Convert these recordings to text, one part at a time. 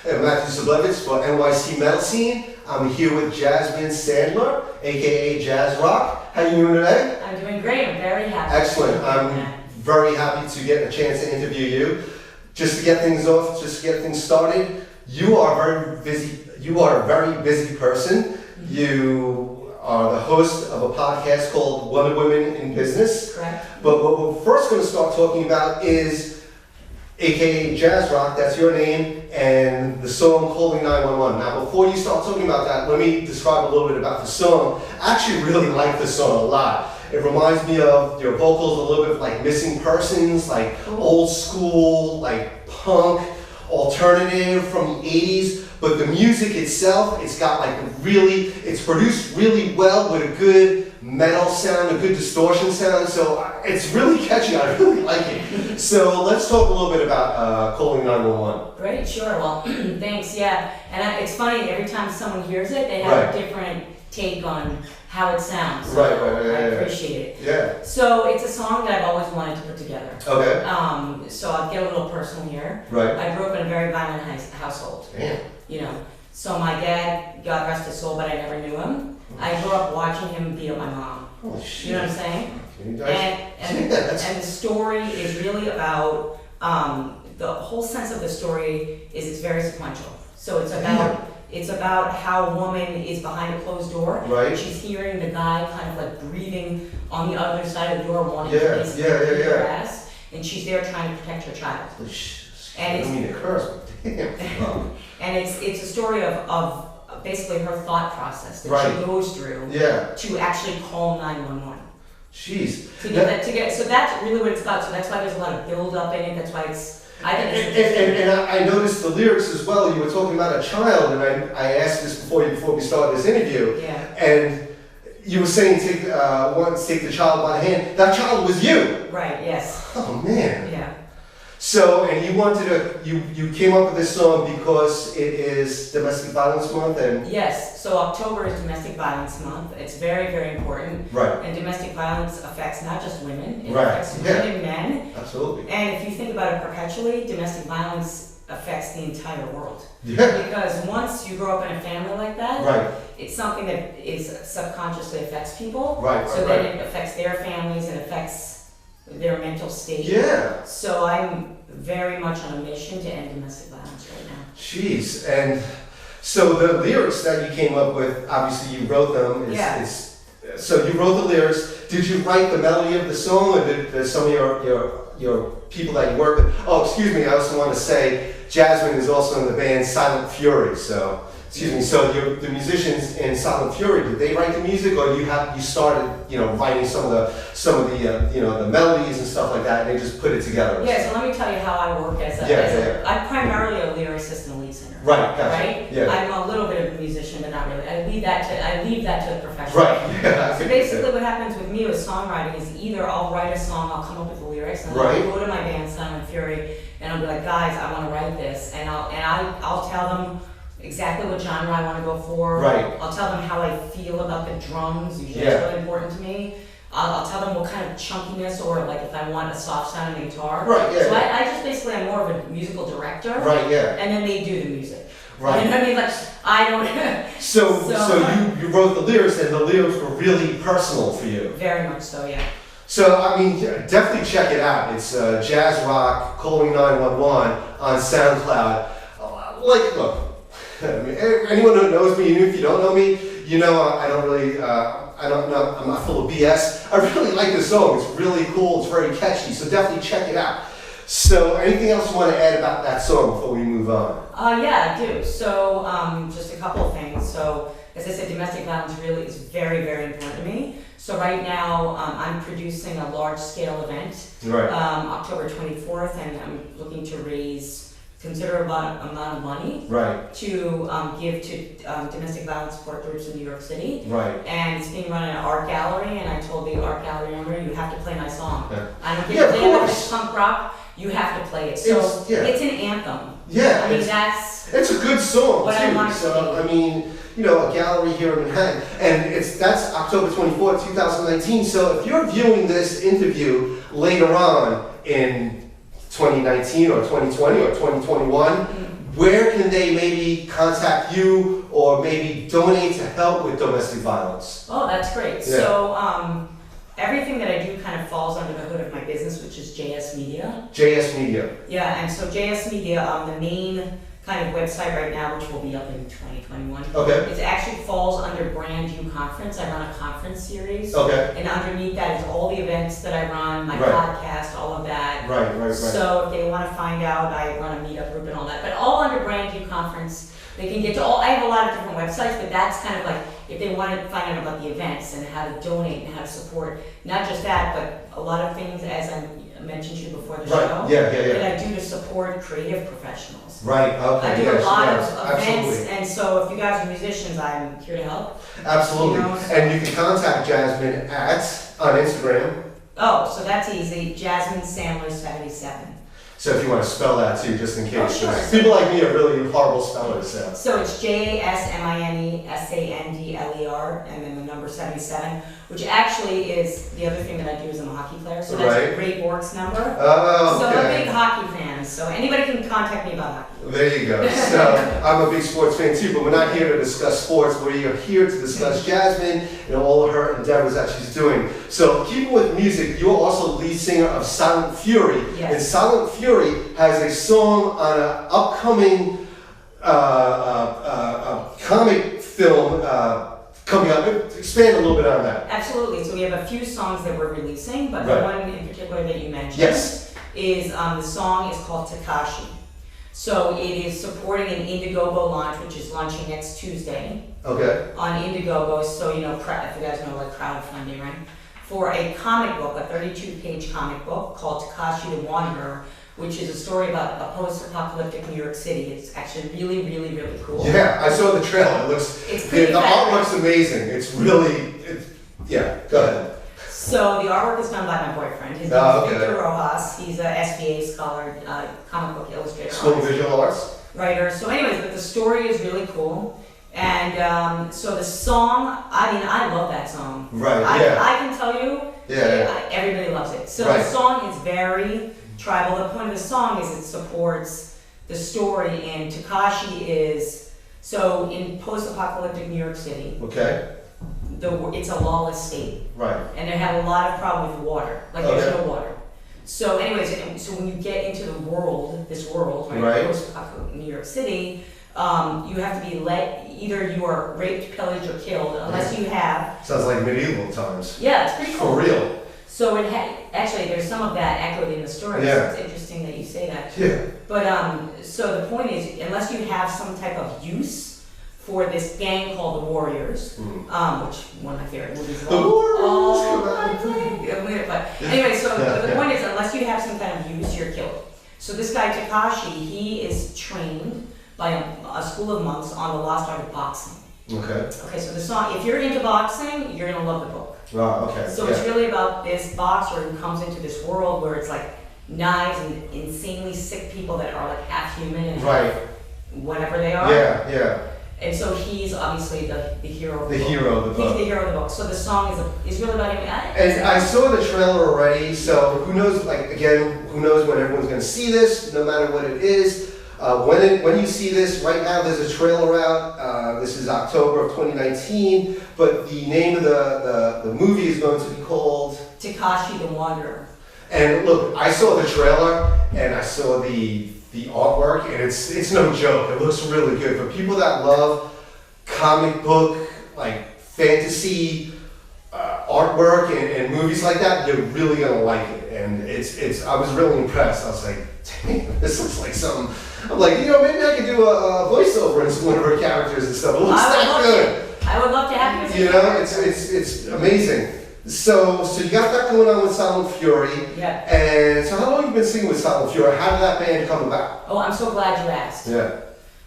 Hey, Matthew Zablevitz for NYC Metal Scene. I'm here with Jasmine Sandler, aka JazzRock. How are you doing today? I'm doing great. I'm very happy. Excellent. I'm very happy to get a chance to interview you. Just to get things off, just to get things started, you are very busy. You are a very busy person. You are the host of a podcast called Wonder Women in Business. Correct. But what we're first going to start talking about is aka JazzRock, that's your name, and the song Calling 911. Now before you start talking about that, let me describe a little bit about the song. I actually really like the song a lot. It reminds me of your vocals a little bit like Missing Persons, like old school, like punk, alternative from the 80s. But the music itself, it's got like it's produced really well with a good metal sound, a good distortion sound. So it's really catchy. I really like it. So let's talk a little bit about Calling 911. Great, sure. Well, thanks. Yeah, and it's funny. Every time someone hears it, they have a different take on how it sounds. So I appreciate it. Yeah. So it's a song that I've always wanted to put together. Okay. So I'll get a little personal here. Right. I grew up in a very violent household. Damn. You know, so my dad, God rest his soul, but I never knew him. I grew up watching him beat up my mom. Holy shit. You know what I'm saying? And the story is really about, the whole sense of the story is it's very sequential. So it's about how a woman is behind a closed door. Right. She's hearing the guy kind of like breathing on the other side of the door, wanting to basically beat her ass, and she's there trying to protect her child. I don't mean to curse, but damn. And it's a story of basically her thought process that she goes through to actually call 911. Jeez. So that's really what it's about. So that's why there's a lot of build up in it. That's why And I noticed the lyrics as well. You were talking about a child, and I asked this before we started this interview. Yeah. And you were saying take the child by the hand. That child was you. Right. Yes. Oh man. Yeah. So, and you came up with this song because it is Domestic Violence Month, and yes. So October is Domestic Violence Month. It's very, very important. Right. And domestic violence affects not just women. It Right. affects women, men. Absolutely. And if you think about it perpetually, domestic violence affects the entire world. Yeah. Because once you grow up in a family like that, Right. it's something that is subconsciously affects people. Right. So then it affects their families, it affects their mental state. Yeah. So I'm very much on a mission to end domestic violence right now. Jeez. And so the lyrics that you came up with, obviously you wrote them. So you wrote the lyrics. Did you write the melody of the song, or did some of your people that you work with? Oh, excuse me. I also want to say Jasmine is also in the band Silent Fury. So. Excuse me. So the musicians in Silent Fury, did they write the music, or you started writing some of the melodies and stuff like that, and they just put it together? Yeah. So let me tell you how I work I'm primarily a lyricist and a lead singer. Right. Gotcha. Right. Yeah. I'm a little bit of a musician, but not really. I leave that to the professional. Right. Yeah. So basically, what happens with me with songwriting is either I'll write a song, I'll come up with the lyrics, and then I'll go to my band Silent Fury, and I'll be like, guys, I want to write this, and I'll tell them exactly what genre I want to go for. Right. I'll tell them how I feel about the drums. Usually it's really important to me. I'll tell them what kind of chunkiness, or like if I want a soft sound in the guitar. Right. Yeah. So I just basically I'm more of a musical director. Right. Yeah. And then they do the music. Right. You know what I mean? Like I don't. So you wrote the lyrics, and the lyrics were really personal for you. Very much so. Yeah. So I mean, definitely check it out. It's JazzRock Calling 911 on SoundCloud. Look. I mean, anyone who knows me, even if you don't know me, I don't really, I'm not full of BS. I really like this song. It's really cool. It's very catchy. So definitely check it out. So anything else you want to add about that song before we move on? Yeah, I do. So just a couple of things. So as I said, domestic violence really is very, very important to me. So right now I'm producing a large scale event, October 24th, and I'm looking to raise considerable amount of money to give to domestic violence support groups in New York City. Right. And it's being run in an art gallery, and I told the art gallery owner, you have to play my song. Yeah. I don't give a damn if it's punk rock, you have to play it. So it's an anthem. Yeah. I mean, it's a good song what too. I want I mean, a gallery here in Manhattan, and that's October 24th, 2019. So if you're viewing this interview later on in 2019 or 2020 or 2021, where can they maybe contact you or maybe donate to help with domestic violence? Oh, that's great. Yeah. So everything that I do kind of falls under the hood of my business, which is JS Media. JS Media. Yeah, and so JS Media, the main kind of website right now, which will be up in 2021. Okay. It actually falls under Brand You Conference. I run a conference series. Okay. And underneath that is all the events that I run, my Right. podcast, all of that. Right. So if they want to find out, I run a meetup group and all that. But all under Brand You Conference. They can get to all, I have a lot of different websites, but that's kind of like, if they want to find out about the events and how to donate and how to support, not just that, but a lot of things, as I mentioned to you before the Right. show, Yeah. that I do to support creative professionals. Right, okay, I do yes, a lot yes, of events, absolutely. and so if you guys are musicians, I'm here to help. Absolutely. You know, And you can contact Jasmine on Instagram. Oh, so that's easy, Jasmine Sandler 77. So if you want to spell that too, just in case. Oh, sure. People like me are really horrible spellers, so. So it's JASMINESANDLER, and then the number 77, which actually is, the other thing that I do is I'm a hockey player, so that's Right. Ray Bork's number. Oh, So I'm a okay. big hockey fan, so anybody can contact me about hockey. There you go. So I'm a big sports fan too, but we're not here to discuss sports. We're here to discuss Jasmine and all of her endeavors that she's doing. So keeping with music, you're also lead singer of Silent Fury. Yes. And Silent Fury has a song on an upcoming comic film coming up. Expand a little bit on that. Absolutely, so we have a few songs that we're releasing, but the Right. one in particular that you mentioned Yes. is, the song is called Takashi. So it is supporting an Indiegogo launch, which is launching next Tuesday Okay. on Indiegogo. So, you know, if you guys know, like crowdfunding, right? For a comic book, a 32-page comic book called Takashi the Wanderer, which is a story about a post-apocalyptic New York City. It's actually really, really, really cool. Yeah, I saw the trailer. It looks, It's the pretty artwork's amazing. It's really, yeah, go ahead. So the artwork is done by my boyfriend. His name Oh, is okay. Victor Rojas. He's a SVA scholar, comic book illustrator, School of artist, Visual Arts. writer. So anyways, but the story is really cool. And so the song, I mean, I love that song. Right, I can tell you, Yeah. everybody loves it. So Right. the song is very tribal. The point of the song is it supports the story, and Takashi is, so in post-apocalyptic New York City, Okay, it's a lawless state. right. And they have a lot of problem with water. Like Okay. there's no water. So anyways, so when you get into the world, this world, right, Right. post-apocalyptic New York City, you have to be either you are raped, pillaged, or killed, unless you have. Sounds like medieval times. Yeah, it's pretty cool. For real. So actually, there's some of that echoed in the story. Yeah. So it's interesting that you say that. Yeah. But so the point is, unless you have some type of use for this gang called the Warriors, which one of my favorite movies. The Warriors, come on. But anyway, so the point is, unless you have some kind of use, you're killed. So this guy Takashi, he is trained by a school of monks on the lost art of boxing. Okay. Okay, so the song, if you're into boxing, you're gonna love the book. Oh, okay. So it's really about this boxer who comes into this world where it's like knives and insanely sick people that are like half human and Right. whatever they are. Yeah. And so he's obviously the hero of the The book. hero of the He's book. the hero of the book. So the song is really about him. And I saw the trailer already, so who knows, like, again, who knows when everyone's going to see this, no matter what it is. When you see this, right now there's a trailer out. This is October of 2019, but the name of the movie is going to be called Takashi the Wanderer. And look, I saw the trailer and I saw the artwork, and it's no joke. It looks really good for people that love comic book, like fantasy artwork and movies like that. You're really gonna like it, and I was really impressed. I was like, dang, this looks like something. I'm like, maybe I could do a voiceover in one of her characters and stuff. It looks that good. I would love to have you. It's amazing. So you got that going on with Silent Fury. Yeah. And so how long have you been singing with Silent Fury? How did that band come about? Oh, I'm so glad you asked. Yeah.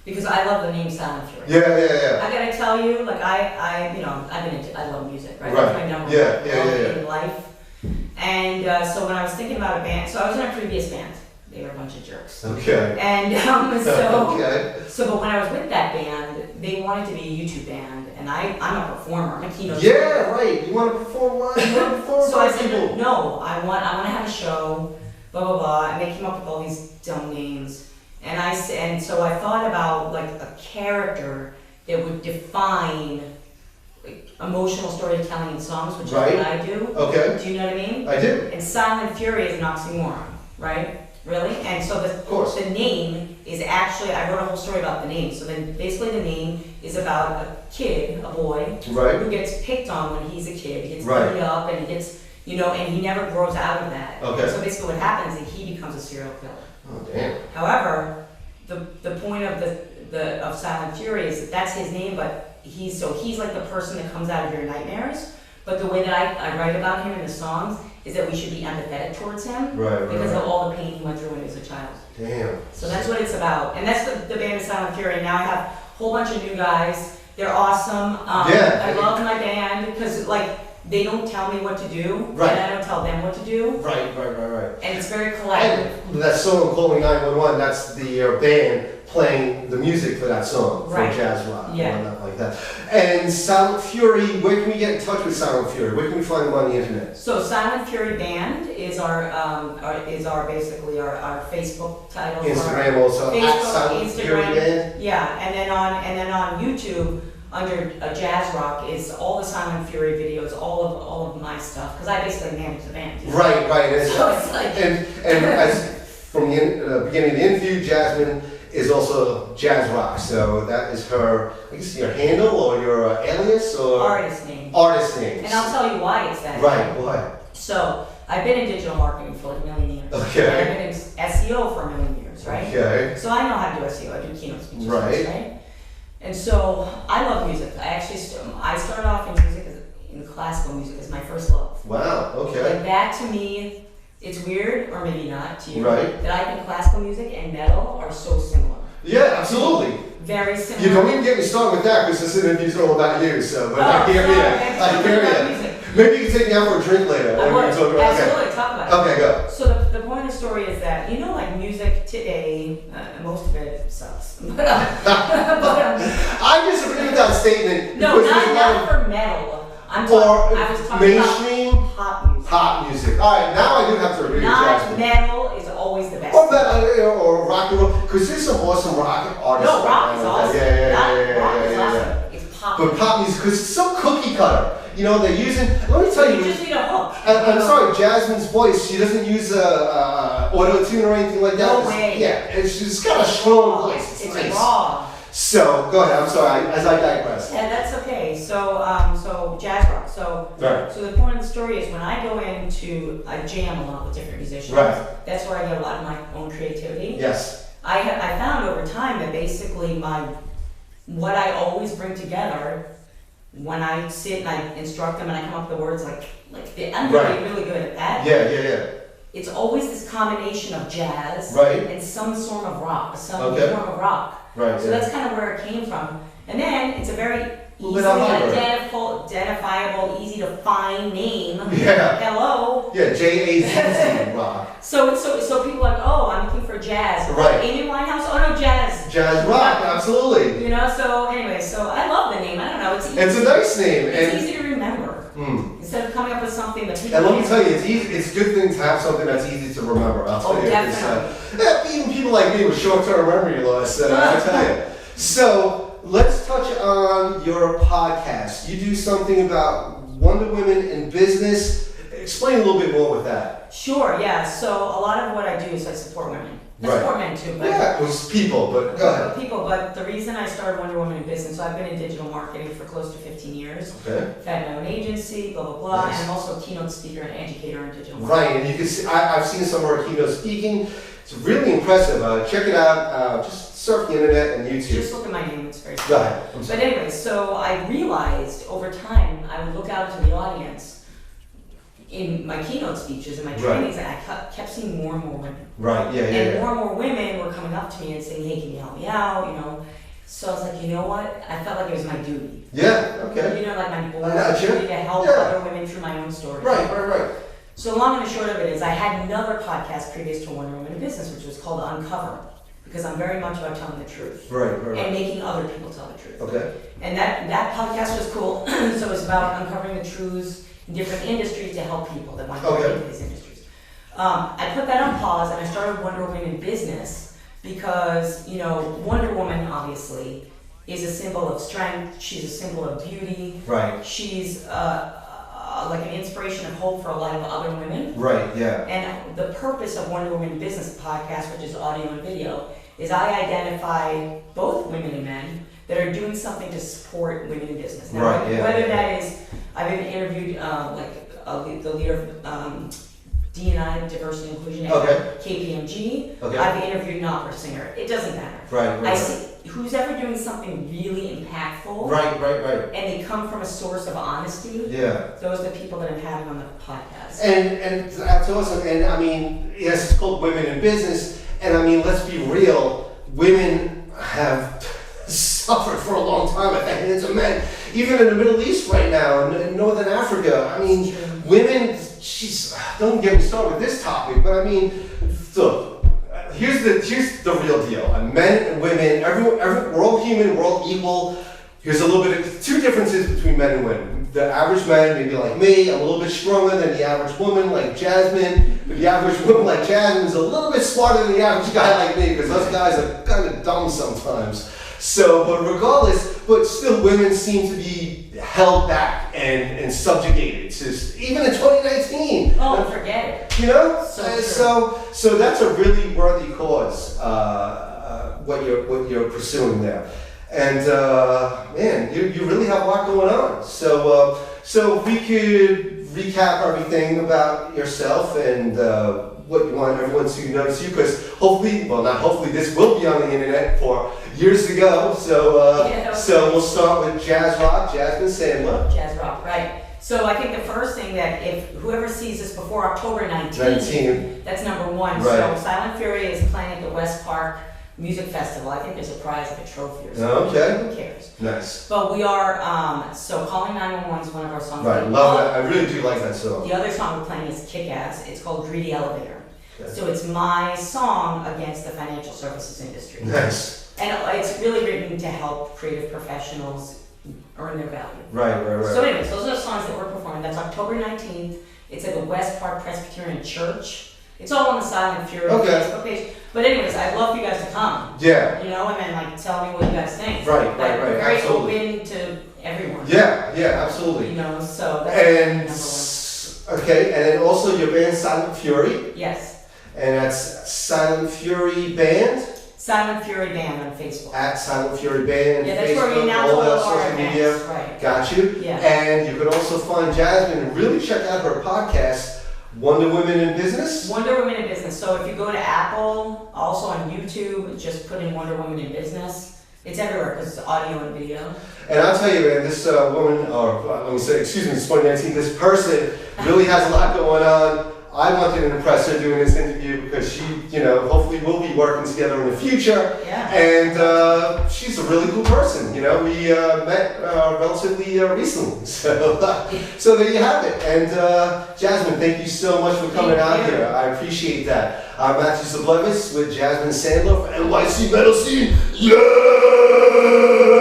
Because I love the name Silent Fury. Yeah. I gotta tell you, like I love music, right? Right. That's my number one in life. And so when I was thinking about a band, so I was in a previous band. They were a bunch of jerks. Okay. And Okay. but when I was with that band, they wanted to be a YouTube band, and I'm a performer. I'm a keynote Yeah, speaker. right. You want to perform live? You want to perform So I said, people? no, I want to have a show, blah, blah, blah. And they came up with all these dumb names. And so I thought about like a character that would define like, emotional storytelling in songs, which is what I do. Okay. Do you know what I mean? I do. And Silent Fury is an oxymoron, right? Really? And so the name is actually, I wrote a whole story about the name. So then basically the name is about a kid, a boy, who gets picked on when he's a kid. He gets beat up and he gets, you know, and he never grows out of that. Okay. So basically what happens is he becomes a serial killer. Oh, damn. However, the point of of Silent Fury is that that's his name, but he's like the person that comes out of your nightmares. But the way that I write about him in the songs is that we should be empathetic towards him because of all the pain he went through when he was a child. Damn. So that's what it's about. And that's the band of Silent Fury. And now I have a whole bunch of new guys. They're awesome. I love my band because like they don't tell me what to do, and I don't tell them what to do. Right. And it's very collaborative. And that song, Calling 911, that's the band playing the music for that song, for JazzRock, or like that. And Silent Fury, where can we get in touch with Silent Fury? Where can we find them on the internet? So Silent Fury Band is basically our Facebook title. Instagram also, Facebook, Silent Fury Band? Yeah, and then on YouTube, under JazzRock is all the Silent Fury videos, all of my stuff, because I basically manage the band. You know? Right. And, so it's like and as from the beginning of the interview, Jasmine is also JazzRock, so that is her, I guess, your handle or your alias or artist name. Artist name. And I'll tell you why it's that. Right. Why? So I've been in digital marketing for like a million years. Okay. And I've been in SEO for a million years, right? Okay. So I know how to do SEO. I do keynote speeches, right? And so I love music. I started off in music in classical music as my first love. Wow. Okay. Like that to me, it's weird, or maybe not to you, that I think classical music and metal are so similar. Yeah, absolutely. Very similar. You don't even get me started with that because this interview's all about you. So, but I hear you. Maybe you can take me out for a drink later. I would. Absolutely, talk about it. Okay, go. So the point of the story is that, you know, like music today, most of it sucks. but, I disagree with that statement. No, not for metal. I was talking mainstream about pop music. Pop music. All right, now I do have to agree with Jasmine. Metal is always the best. Or rock and roll, because there's some awesome rock artists. No, rock is awesome. Rock is awesome. It's pop. But pop music, because it's so cookie cutter. You know, they're using. Let me tell you. You just need a hook. I'm sorry, Jasmine's voice. She doesn't use auto tune or anything like that. No way. Yeah, and she's got a strong voice. It's nice. raw. So go ahead. I'm sorry. As I digress. Yeah, that's okay. So JazzRock. So the point of the story is when I go into I jam a lot with different musicians. Right. That's where I get a lot of my own creativity. Yes. I found over time that basically what I always bring together when I sit and I instruct them and I come up with the words I'm really good at that. Yeah. It's always this combination of jazz and some form of rock. Right. So that's kind of where it came from. And then it's a very easily identifiable, easy to find name. Yeah. Hello. Yeah, JAZZ rock. So people are like, oh, I'm looking for jazz. Right. Amy Winehouse. Oh no, jazz. JazzRock, absolutely. You know. So anyway, so I love the name. I don't know. It's easy. It's a nice name. It's easy to remember. Instead of coming up with something that people. And let me tell you, it's a good thing to have something that's easy to remember. I'll tell you. Definitely. Even people like me with short-term memory loss, I tell you. So let's touch on your podcast. You do something about Wonder Women in business. Explain a little bit more with that. Sure. Yeah. So a lot of what I do is I support women. I support men too. But it was people, but go ahead. People, but the reason I started Wonder Woman in business, so I've been in digital marketing for close to 15 years. Okay. I've had my own agency, blah, blah, blah, and I'm also a keynote speaker and educator in digital marketing. Right, and you can see, I've seen some of her keynote speaking. It's really impressive. Check it out. Just surf the internet and YouTube. Just look at my name, it's very simple. Go ahead. But anyway, so I realized over time, I would look out into the audience in my keynote speeches and my trainings, and I kept seeing more and more women. Right, yeah. And more and more women were coming up to me and saying, hey, can you help me out, you know? So I was like, you know what? I felt like it was my duty. Yeah, okay. You know, like my bold duty to help other women through my own story. Right. So long and the short of it is I had another podcast previous to Wonder Woman in Business, which was called Uncover, because I'm very much about telling the truth. Right. And making other people tell the truth. Okay. And that podcast was cool. So it's about uncovering the truths in different industries to help people that want to get into these industries. I put that on pause and I started Wonder Woman in Business because, you know, Wonder Woman obviously is a symbol of strength. She's a symbol of beauty. Right. She's like an inspiration of hope for a lot of other women. Right, yeah. And the purpose of Wonder Woman Business Podcast, which is audio and video, is I identify both women and men that are doing something to support women in business. Now, right, yeah. Whether that is, I've been interviewed the leader of D&I, Diversity and Inclusion at KPMG. Okay. I've interviewed an opera singer. It doesn't matter. Right. I see who's ever doing something really impactful. Right. And they come from a source of honesty. Yeah. Those are the people that I'm having on the podcast. And that's awesome. And I mean, yes, it's called Women in Business. And I mean, let's be real. Women have suffered for a long time at the hands of men. Even in the Middle East right now, in Northern Africa. I mean, women. Don't get me started with this topic, but I mean, look, here's the real deal. Men and women, we're all human, we're all equal. Here's a little bit of two differences between men and women. The average man, maybe like me, I'm a little bit stronger than the average woman, like Jasmine. But the average woman, like Jasmine, is a little bit smarter than the average guy like me, because us guys are kind of dumb sometimes. So, but regardless, but still women seem to be held back and subjugated, even in 2019. Oh, forget it. You know? So that's a really worthy cause, what you're pursuing there. And man, you really have a lot going on. So if we could recap everything about yourself and what you want everyone to notice you, because hopefully, well, not hopefully, this will be on the internet for years to go. So we'll start with JazzRock, Jasmine Sandler. JazzRock, right. So I think the first thing that if whoever sees this before October 19th, that's number one. Right. So Silent Fury is playing at the West Park Music Festival. I think there's a prize, like a trophy or something. Okay. Who cares? Nice. But we are, so Calling 911 is one of our songs. Right, love that. I really do like that song. The other song we're playing is Kick-Ass. It's called Greedy Elevator. Okay. So it's my song against the financial services industry. Nice. And it's really written to help creative professionals earn their value. Right. So anyways, those are the songs that we're performing. That's October 19th. It's at the West Park Presbyterian Church. It's all on the Silent Fury Facebook page. But anyways, I'd love for you guys to come. Yeah. You know, and then like tell me what you guys think. Right. We're very absolutely. open to everyone. Yeah, absolutely. You know, so that's number one. Okay, and then also your band Silent Fury. Yes. And that's Silent Fury Band. Silent Fury Band on Facebook. At Silent Fury Band. Yeah, that's Facebook, where we announce all of our social media. events. Right. Got you. Yeah. And you can also find Jasmine and really check out her podcast, Wonder Women in Business. Wonder Women in Business. So if you go to Apple, also on YouTube, just put in Wonder Woman in Business. It's everywhere because it's audio and video. And I'll tell you, man, this woman, or let me say, excuse me, it's 2019, this person really has a lot going on. I wanted to impress her doing this interview because she, hopefully we'll be working together in the future. Yeah. And she's a really cool person. We met relatively recently. So there you have it. And Jasmine, thank you so much for coming out here. I appreciate that. I'm Matthew Zablevis with Jasmine Sandler for NYC Metal Scene. Yeah!